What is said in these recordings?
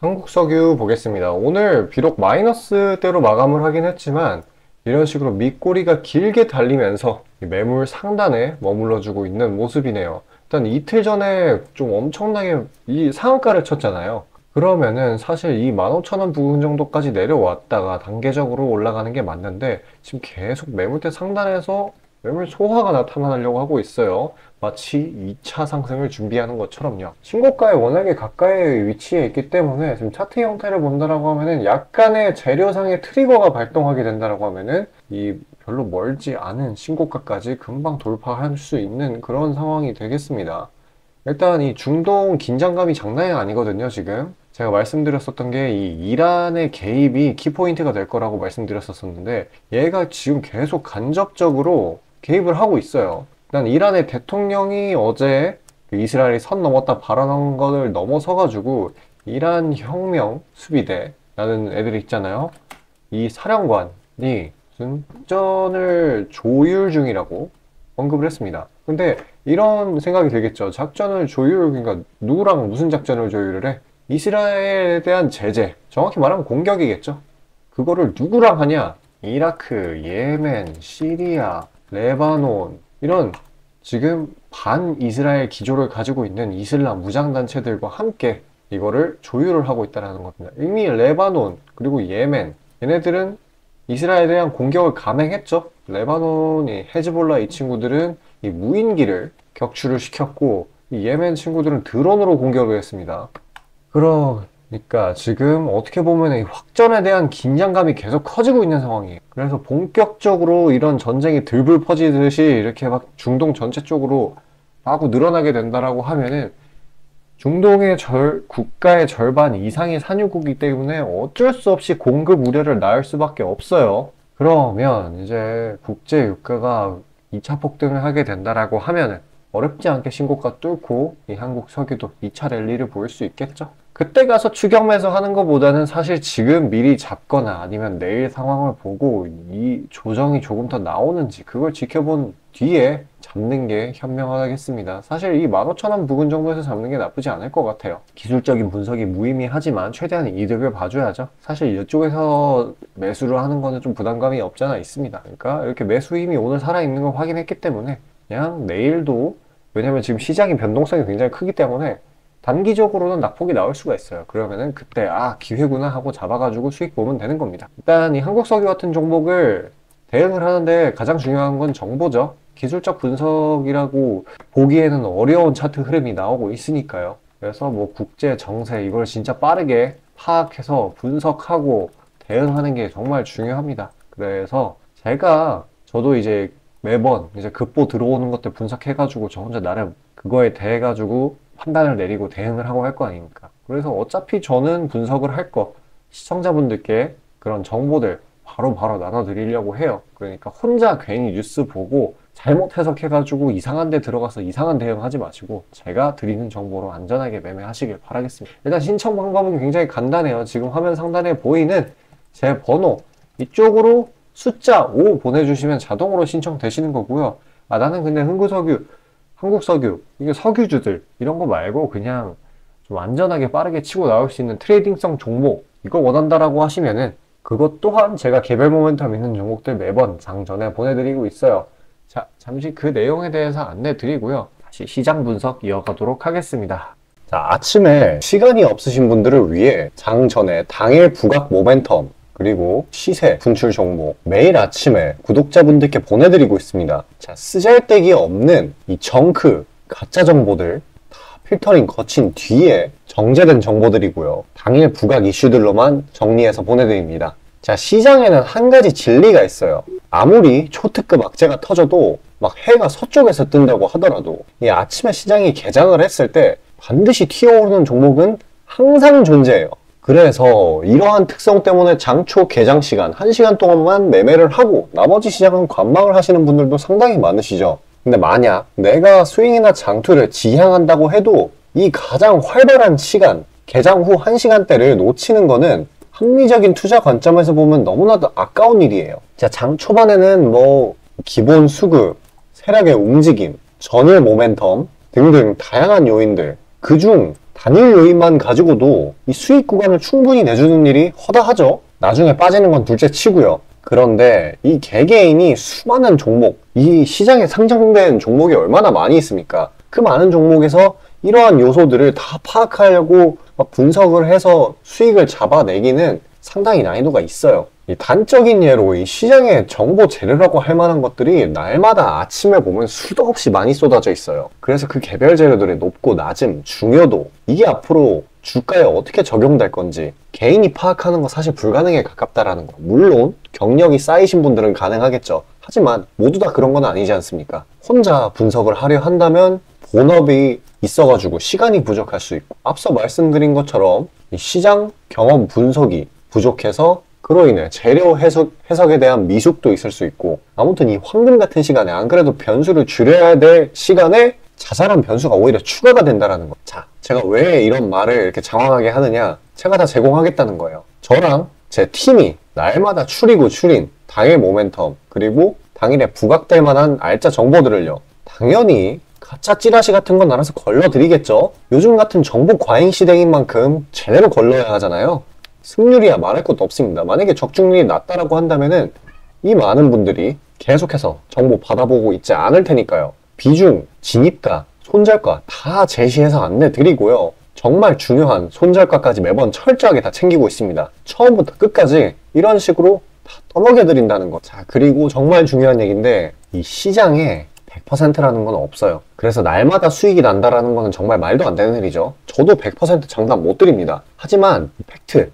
한국 석유 보겠습니다. 오늘 비록 마이너스대로 마감을 하긴 했지만 이런 식으로 밑꼬리가 길게 달리면서 매물 상단에 머물러주고 있는 모습이네요. 일단 이틀 전에 좀 엄청나게 이 상한가를 쳤잖아요. 그러면은 사실 이 15,000원 부근 정도까지 내려왔다가 단계적으로 올라가는 게 맞는데 지금 계속 매물대 상단에서 매물 소화가 나타나려고 하고 있어요. 마치 2차 상승을 준비하는 것처럼요. 신고가에 워낙에 가까이 위치해 있기 때문에 지금 차트 형태를 본다라고 하면은 약간의 재료상의 트리거가 발동하게 된다라고 하면은 이 별로 멀지 않은 신고가까지 금방 돌파할 수 있는 그런 상황이 되겠습니다. 일단 이 중동 긴장감이 장난이 아니거든요, 지금. 제가 말씀드렸었던 게 이 이란의 개입이 키포인트가 될 거라고 말씀드렸었는데 얘가 지금 계속 간접적으로 개입을 하고 있어요. 일단 이란의 대통령이 어제 그 이스라엘이 선 넘었다 발언한 것을 넘어서가지고 이란 혁명 수비대라는 애들이 있잖아요. 이 사령관이 무슨 작전을 조율 중이라고 언급을 했습니다. 근데 이런 생각이 들겠죠. 작전을 조율, 그러니까 누구랑 무슨 작전을 조율을 해? 이스라엘에 대한 제재, 정확히 말하면 공격이겠죠. 그거를 누구랑 하냐? 이라크, 예멘, 시리아, 레바논 이런 지금 반 이스라엘 기조를 가지고 있는 이슬람 무장단체들과 함께 이거를 조율을 하고 있다는 겁니다. 이미 레바논 그리고 예멘 얘네들은 이스라엘에 대한 공격을 감행했죠. 레바논이 헤즈볼라 이 친구들은 이 무인기를 격추를 시켰고 이 예멘 친구들은 드론으로 공격을 했습니다. 그러니까 지금 어떻게 보면 이 확전에 대한 긴장감이 계속 커지고 있는 상황이에요. 그래서 본격적으로 이런 전쟁이 들불 퍼지듯이 이렇게 막 중동 전체 쪽으로 마구 늘어나게 된다라고 하면은 중동의 국가의 절반 이상이 산유국이기 때문에 어쩔 수 없이 공급 우려를 낳을 수밖에 없어요. 그러면 이제 국제 유가가 2차 폭등을 하게 된다라고 하면은 어렵지 않게 신고가 뚫고 이 한국 석유도 2차 랠리를 보일 수 있겠죠. 그때 가서 추격 매수하는 것보다는 사실 지금 미리 잡거나 아니면 내일 상황을 보고 이 조정이 조금 더 나오는지 그걸 지켜본 뒤에 잡는 게 현명하겠습니다. 사실 이 15,000원 부근 정도에서 잡는 게 나쁘지 않을 것 같아요. 기술적인 분석이 무의미하지만 최대한 이득을 봐줘야죠. 사실 이쪽에서 매수를 하는 거는 좀 부담감이 없잖아 있습니다. 그러니까 이렇게 매수 힘이 오늘 살아있는 걸 확인했기 때문에 그냥 내일도, 왜냐면 지금 시장의 변동성이 굉장히 크기 때문에 단기적으로는 낙폭이 나올 수가 있어요. 그러면은 그때 기회구나 하고 잡아가지고 수익 보면 되는 겁니다. 일단 이 한국석유 같은 종목을 대응을 하는데 가장 중요한 건 정보죠. 기술적 분석이라고 보기에는 어려운 차트 흐름이 나오고 있으니까요. 그래서 뭐 국제 정세 이걸 진짜 빠르게 파악해서 분석하고 대응하는 게 정말 중요합니다. 그래서 저도 이제 매번 이제 급보 들어오는 것들 분석해가지고 저 혼자 나름 그거에 대해 가지고 판단을 내리고 대응을 하고 할 거 아닙니까? 그래서 어차피 저는 분석을 할 거 시청자분들께 그런 정보들 바로바로 나눠드리려고 해요. 그러니까 혼자 괜히 뉴스 보고 잘못 해석해가지고 이상한 데 들어가서 이상한 대응하지 마시고 제가 드리는 정보로 안전하게 매매하시길 바라겠습니다. 일단 신청 방법은 굉장히 간단해요. 지금 화면 상단에 보이는 제 번호 이쪽으로 숫자 5 보내주시면 자동으로 신청되시는 거고요. 나는 근데 한국석유, 이게 석유주들 이런 거 말고 그냥 좀 안전하게 빠르게 치고 나올 수 있는 트레이딩성 종목 이거 원한다라고 하시면은 그것 또한 제가 개별 모멘텀 있는 종목들 매번 장전에 보내드리고 있어요. 자, 잠시 그 내용에 대해서 안내 드리고요. 다시 시장 분석 이어가도록 하겠습니다. 자, 아침에 시간이 없으신 분들을 위해 장전에 당일 부각 모멘텀 그리고 시세 분출 종목 매일 아침에 구독자분들께 보내드리고 있습니다. 자, 쓰잘데기 없는 이 정크 가짜 정보들 다 필터링 거친 뒤에 정제된 정보들이고요. 당일 부각 이슈들로만 정리해서 보내드립니다. 자, 시장에는 한 가지 진리가 있어요. 아무리 초특급 악재가 터져도 막 해가 서쪽에서 뜬다고 하더라도 이 아침에 시장이 개장을 했을 때 반드시 튀어오르는 종목은 항상 존재해요. 그래서 이러한 특성 때문에 장초 개장 시간 1시간 동안만 매매를 하고 나머지 시장은 관망을 하시는 분들도 상당히 많으시죠. 근데 만약 내가 스윙이나 장투를 지향한다고 해도 이 가장 활발한 시간, 개장 후 1시간대를 놓치는 거는 합리적인 투자 관점에서 보면 너무나도 아까운 일이에요. 자, 장 초반에는 뭐 기본 수급, 세력의 움직임, 전일 모멘텀 등등 다양한 요인들 그중 단일 요인만 가지고도 이 수익 구간을 충분히 내주는 일이 허다하죠. 나중에 빠지는 건 둘째 치고요. 그런데 이 개개인이 수많은 종목, 이 시장에 상장된 종목이 얼마나 많이 있습니까? 그 많은 종목에서 이러한 요소들을 다 파악하려고 분석을 해서 수익을 잡아내기는 상당히 난이도가 있어요. 이 단적인 예로 이 시장의 정보 재료라고 할 만한 것들이 날마다 아침에 보면 수도 없이 많이 쏟아져 있어요. 그래서 그 개별 재료들의 높고 낮음, 중요도, 이게 앞으로 주가에 어떻게 적용될 건지 개인이 파악하는 거 사실 불가능에 가깝다라는 거. 물론 경력이 쌓이신 분들은 가능하겠죠. 하지만 모두 다 그런 건 아니지 않습니까? 혼자 분석을 하려 한다면 본업이 있어가지고 시간이 부족할 수 있고, 앞서 말씀드린 것처럼 이 시장 경험 분석이 부족해서 그로 인해 재료 해석에 대한 미숙도 있을 수 있고, 아무튼 이 황금 같은 시간에 안 그래도 변수를 줄여야 될 시간에 자잘한 변수가 오히려 추가가 된다는 거. 자, 제가 왜 이런 말을 이렇게 장황하게 하느냐? 제가 다 제공하겠다는 거예요. 저랑 제 팀이 날마다 추리고 추린 당일 모멘텀, 그리고 당일에 부각될 만한 알짜 정보들을요, 당연히 가짜 찌라시 같은 건 알아서 걸러드리겠죠. 요즘 같은 정보 과잉 시대인 만큼 제대로 걸러야 하잖아요. 승률이야 말할 것도 없습니다. 만약에 적중률이 낮다라고 한다면은 이 많은 분들이 계속해서 정보 받아보고 있지 않을 테니까요. 비중, 진입가, 손절가 다 제시해서 안내드리고요. 정말 중요한 손절가까지 매번 철저하게 다 챙기고 있습니다. 처음부터 끝까지 이런 식으로 다 떠먹여드린다는 거. 자, 그리고 정말 중요한 얘기인데, 이 시장에 100%라는 건 없어요. 그래서 날마다 수익이 난다라는 거는 정말 말도 안 되는 일이죠. 저도 100% 장담 못 드립니다. 하지만 팩트를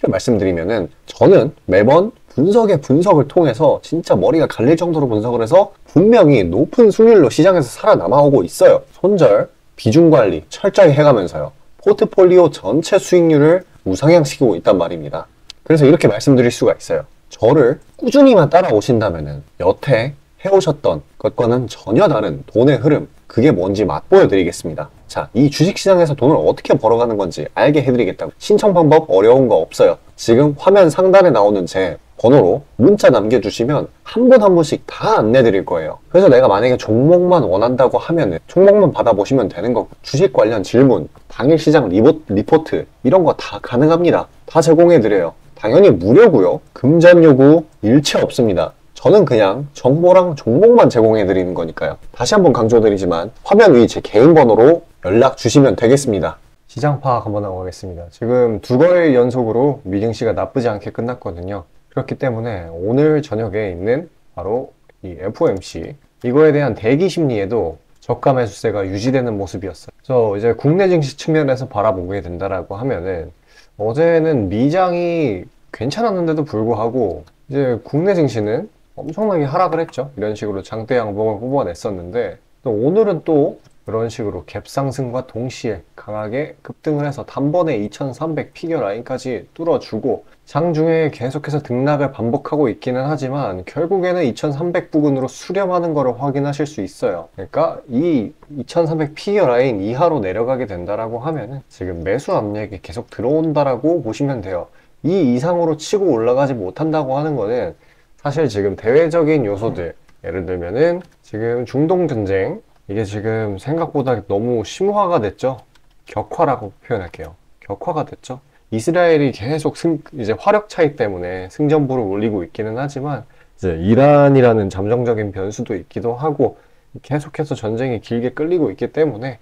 말씀드리면은, 저는 매번 분석을 통해서 진짜 머리가 갈릴 정도로 분석을 해서 분명히 높은 수익률로 시장에서 살아남아오고 있어요. 손절, 비중 관리 철저히 해가면서요. 포트폴리오 전체 수익률을 우상향시키고 있단 말입니다. 그래서 이렇게 말씀드릴 수가 있어요. 저를 꾸준히만 따라오신다면은 여태 해오셨던 것과는 전혀 다른 돈의 흐름, 그게 뭔지 맛보여 드리겠습니다. 자, 이 주식시장에서 돈을 어떻게 벌어가는 건지 알게 해드리겠다고. 신청 방법 어려운 거 없어요. 지금 화면 상단에 나오는 제 번호로 문자 남겨주시면 한 분 한 분씩 다 안내드릴 거예요. 그래서 내가 만약에 종목만 원한다고 하면은 종목만 받아보시면 되는 거고, 주식 관련 질문, 당일 시장 리포트 이런 거 다 가능합니다. 다 제공해드려요. 당연히 무료고요. 금전 요구 일체 없습니다. 저는 그냥 정보랑 종목만 제공해드리는 거니까요. 다시 한번 강조드리지만 화면 위 제 개인 번호로 연락 주시면 되겠습니다. 시장 파악 한번 하고 가겠습니다. 지금 두 거래일 연속으로 미증시가 나쁘지 않게 끝났거든요. 그렇기 때문에 오늘 저녁에 있는 바로 이 FOMC, 이거에 대한 대기 심리에도 저가 매수세가 유지되는 모습이었어요. 그래서 이제 국내 증시 측면에서 바라보게 된다라고 하면은, 어제는 미장이 괜찮았는데도 불구하고 이제 국내 증시는 엄청나게 하락을 했죠. 이런 식으로 장대 양봉을 뽑아냈었는데, 또 오늘은 또 그런 식으로 갭 상승과 동시에 강하게 급등을 해서 단번에 2300 피겨 라인까지 뚫어주고, 장중에 계속해서 등락을 반복하고 있기는 하지만 결국에는 2300 부근으로 수렴하는 것을 확인하실 수 있어요. 그러니까 이 2300 피겨 라인 이하로 내려가게 된다라고 하면은 지금 매수 압력이 계속 들어온다라고 보시면 돼요. 이 이상으로 치고 올라가지 못한다고 하는 거는 사실 지금 대외적인 요소들, 예를 들면은 지금 중동 전쟁, 이게 지금 생각보다 너무 심화가 됐죠. 격화라고 표현할게요. 격화가 됐죠. 이스라엘이 계속 이제 화력 차이 때문에 승전보를 올리고 있기는 하지만, 이제 이란이라는 잠정적인 변수도 있기도 하고, 계속해서 전쟁이 길게 끌리고 있기 때문에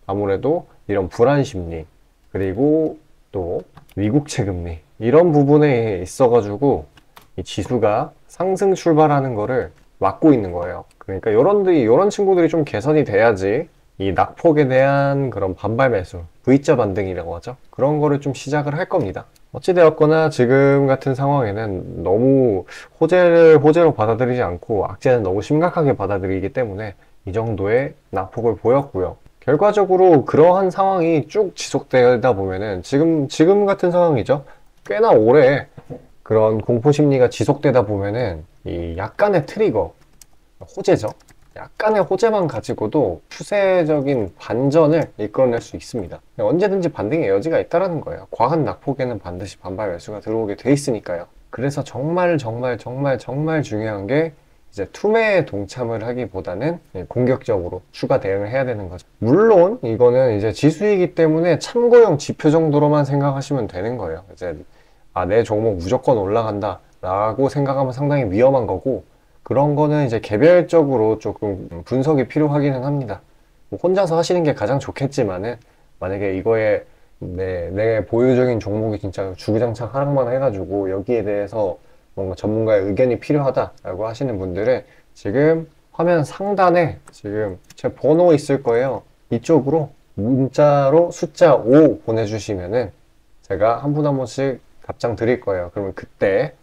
아무래도 이런 불안 심리, 그리고 또 미국채 금리, 이런 부분에 있어가지고 이 지수가 상승 출발하는 거를 막고 있는 거예요. 그러니까 이런 친구들이 좀 개선이 돼야지 이 낙폭에 대한 그런 반발 매수, V자 반등이라고 하죠. 그런 거를 좀 시작을 할 겁니다. 어찌되었거나 지금 같은 상황에는 너무 호재로 받아들이지 않고 악재는 너무 심각하게 받아들이기 때문에 이 정도의 낙폭을 보였고요. 결과적으로 그러한 상황이 쭉 지속되다 보면은 지금 같은 상황이죠. 꽤나 오래 그런 공포 심리가 지속되다 보면은 이 약간의 트리거, 호재죠. 약간의 호재만 가지고도 추세적인 반전을 이끌어낼 수 있습니다. 언제든지 반등의 여지가 있다는 거예요. 과한 낙폭에는 반드시 반발 매수가 들어오게 돼 있으니까요. 그래서 정말 중요한 게 이제 투매에 동참을 하기보다는 공격적으로 추가 대응을 해야 되는 거죠. 물론 이거는 이제 지수이기 때문에 참고용 지표 정도로만 생각하시면 되는 거예요. 이제 내 종목 무조건 올라간다 라고 생각하면 상당히 위험한 거고, 그런 거는 이제 개별적으로 조금 분석이 필요하기는 합니다. 뭐 혼자서 하시는 게 가장 좋겠지만은, 만약에 이거에 내 보유적인 종목이 진짜 주구장창 하락만 해가지고 여기에 대해서 뭔가 전문가의 의견이 필요하다라고 하시는 분들은 지금 화면 상단에 지금 제 번호 있을 거예요. 이쪽으로 문자로 숫자 5 보내주시면은 제가 한 분 한 분씩 답장 드릴 거예요. 그러면 그때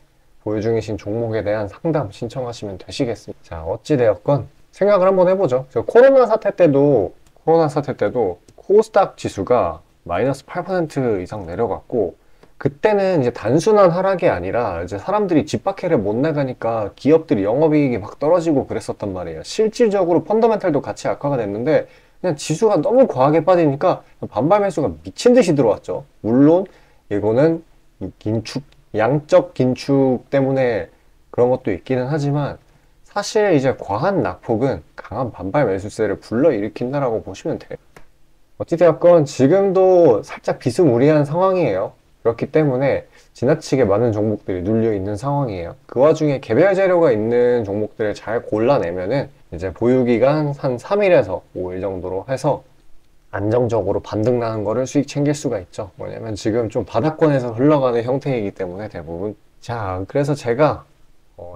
보유 중이신 종목에 대한 상담 신청하시면 되시겠습니다. 자, 어찌되었건 생각을 한번 해보죠. 코로나 사태 때도 코스닥 지수가 마이너스 8% 이상 내려갔고, 그때는 이제 단순한 하락이 아니라 이제 사람들이 집 밖에를 못 나가니까 기업들이 영업이익이 막 떨어지고 그랬었단 말이에요. 실질적으로 펀더멘탈도 같이 악화가 됐는데 그냥 지수가 너무 과하게 빠지니까 반발 매수가 미친 듯이 들어왔죠. 물론 이거는 양적 긴축 때문에 그런 것도 있기는 하지만, 사실 이제 과한 낙폭은 강한 반발 매수세를 불러일으킨다라고 보시면 돼요. 어찌되었건 지금도 살짝 비스무리한 상황이에요. 그렇기 때문에 지나치게 많은 종목들이 눌려 있는 상황이에요. 그 와중에 개별 재료가 있는 종목들을 잘 골라내면은 이제 보유기간 한 3일에서 5일 정도로 해서 안정적으로 반등 나는 거를 수익 챙길 수가 있죠. 뭐냐면 지금 좀 바닥권에서 흘러가는 형태이기 때문에 대부분. 자, 그래서 제가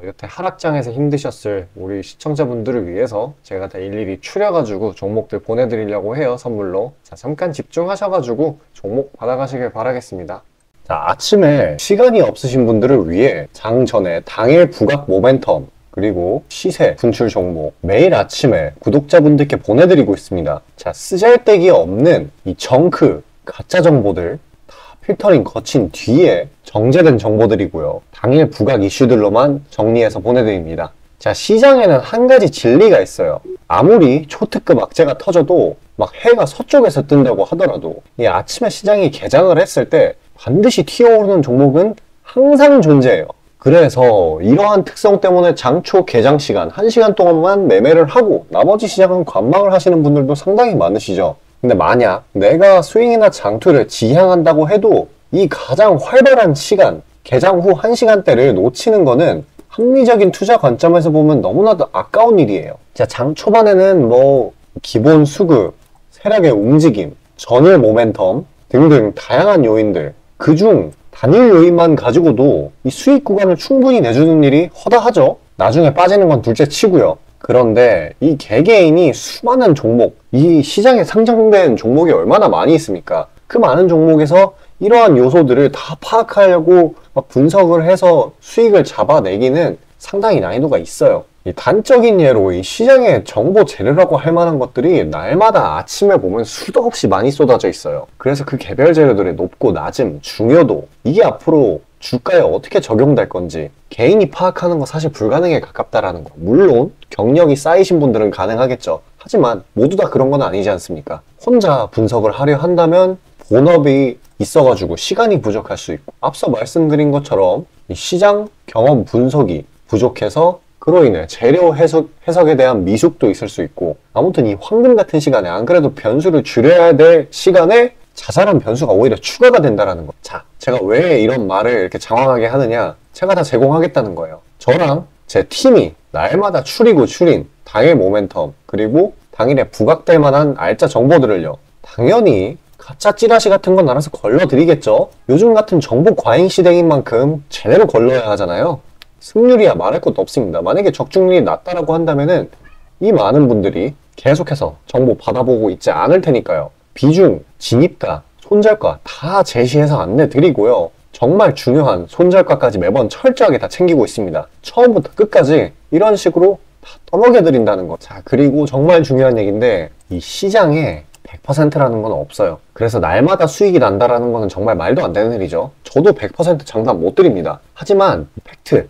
여태 하락장에서 힘드셨을 우리 시청자분들을 위해서 제가 다 일일이 추려가지고 종목들 보내드리려고 해요, 선물로. 자, 잠깐 집중하셔가지고 종목 받아가시길 바라겠습니다. 자, 아침에 시간이 없으신 분들을 위해 장 전에 당일 부각 모멘텀 그리고 시세 분출 종목 매일 아침에 구독자분들께 보내드리고 있습니다. 자, 쓰잘데기 없는 이 정크 가짜 정보들 다 필터링 거친 뒤에 정제된 정보들이고요. 당일 부각 이슈들로만 정리해서 보내드립니다. 자, 시장에는 한 가지 진리가 있어요. 아무리 초특급 악재가 터져도 막 해가 서쪽에서 뜬다고 하더라도 이 아침에 시장이 개장을 했을 때 반드시 튀어오르는 종목은 항상 존재해요. 그래서 이러한 특성 때문에 장초 개장 시간 1시간 동안만 매매를 하고 나머지 시장은 관망을 하시는 분들도 상당히 많으시죠. 근데 만약 내가 스윙이나 장투를 지향한다고 해도 이 가장 활발한 시간, 개장 후 1시간대를 놓치는 거는 합리적인 투자 관점에서 보면 너무나도 아까운 일이에요. 자, 장 초반에는 뭐 기본 수급, 세력의 움직임, 전일 모멘텀 등등 다양한 요인들, 그중 단일 요인만 가지고도 이 수익 구간을 충분히 내주는 일이 허다하죠. 나중에 빠지는 건 둘째 치고요. 그런데 이 개개인이 수많은 종목, 이 시장에 상장된 종목이 얼마나 많이 있습니까? 그 많은 종목에서 이러한 요소들을 다 파악하려고 막 분석을 해서 수익을 잡아내기는 상당히 난이도가 있어요. 이 단적인 예로 이 시장의 정보 재료라고 할 만한 것들이 날마다 아침에 보면 수도 없이 많이 쏟아져 있어요. 그래서 그 개별 재료들의 높고 낮음, 중요도, 이게 앞으로 주가에 어떻게 적용될 건지 개인이 파악하는 거 사실 불가능에 가깝다라는 거. 물론 경력이 쌓이신 분들은 가능하겠죠. 하지만 모두 다 그런 건 아니지 않습니까? 혼자 분석을 하려 한다면 본업이 있어가지고 시간이 부족할 수 있고, 앞서 말씀드린 것처럼 이 시장 경험 분석이 부족해서 그로 인해 재료 해석에 대한 미숙도 있을 수 있고, 아무튼 이 황금 같은 시간에 안 그래도 변수를 줄여야 될 시간에 자잘한 변수가 오히려 추가가 된다는 거. 자, 제가 왜 이런 말을 이렇게 장황하게 하느냐, 제가 다 제공하겠다는 거예요. 저랑 제 팀이 날마다 추리고 추린 당일 모멘텀 그리고 당일에 부각될 만한 알짜 정보들을요, 당연히 가짜 찌라시 같은 건 알아서 걸러드리겠죠. 요즘 같은 정보 과잉 시대인 만큼 제대로 걸러야 하잖아요. 승률이야 말할 것도 없습니다. 만약에 적중률이 낮다라고 한다면은 이 많은 분들이 계속해서 정보 받아보고 있지 않을 테니까요. 비중, 진입가, 손절가 다 제시해서 안내드리고요. 정말 중요한 손절가까지 매번 철저하게 다 챙기고 있습니다. 처음부터 끝까지 이런 식으로 다 떠먹여드린다는 거. 자, 그리고 정말 중요한 얘기인데 이 시장에 100%라는 건 없어요. 그래서 날마다 수익이 난다라는 거는 정말 말도 안 되는 일이죠. 저도 100% 장담 못 드립니다. 하지만 팩트를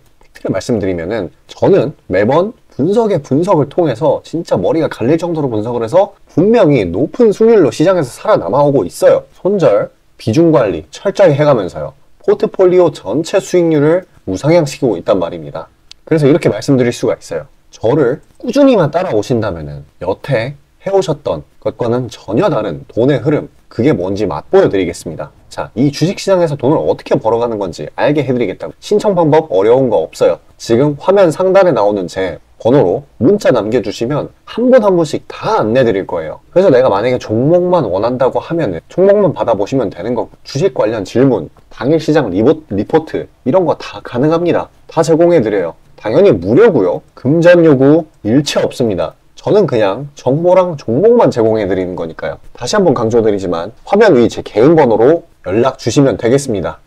말씀드리면은 저는 매번 분석을 통해서 진짜 머리가 갈릴 정도로 분석을 해서 분명히 높은 수익률로 시장에서 살아남아오고 있어요. 손절, 비중 관리 철저히 해가면서요. 포트폴리오 전체 수익률을 우상향시키고 있단 말입니다. 그래서 이렇게 말씀드릴 수가 있어요. 저를 꾸준히만 따라오신다면은 여태 해오셨던 것과는 전혀 다른 돈의 흐름, 그게 뭔지 맛보여 드리겠습니다. 자, 이 주식시장에서 돈을 어떻게 벌어가는 건지 알게 해드리겠다고. 신청 방법 어려운 거 없어요. 지금 화면 상단에 나오는 제 번호로 문자 남겨주시면 한 분 한 분씩 다 안내 드릴 거예요. 그래서 내가 만약에 종목만 원한다고 하면 종목만 받아보시면 되는 거고, 주식 관련 질문, 당일 시장 리포트 이런 거 다 가능합니다. 다 제공해 드려요. 당연히 무료고요. 금전 요구 일체 없습니다. 저는 그냥 정보랑 종목만 제공해 드리는 거니까요. 다시 한번 강조드리지만 화면 위 제 개인 번호로 연락 주시면 되겠습니다.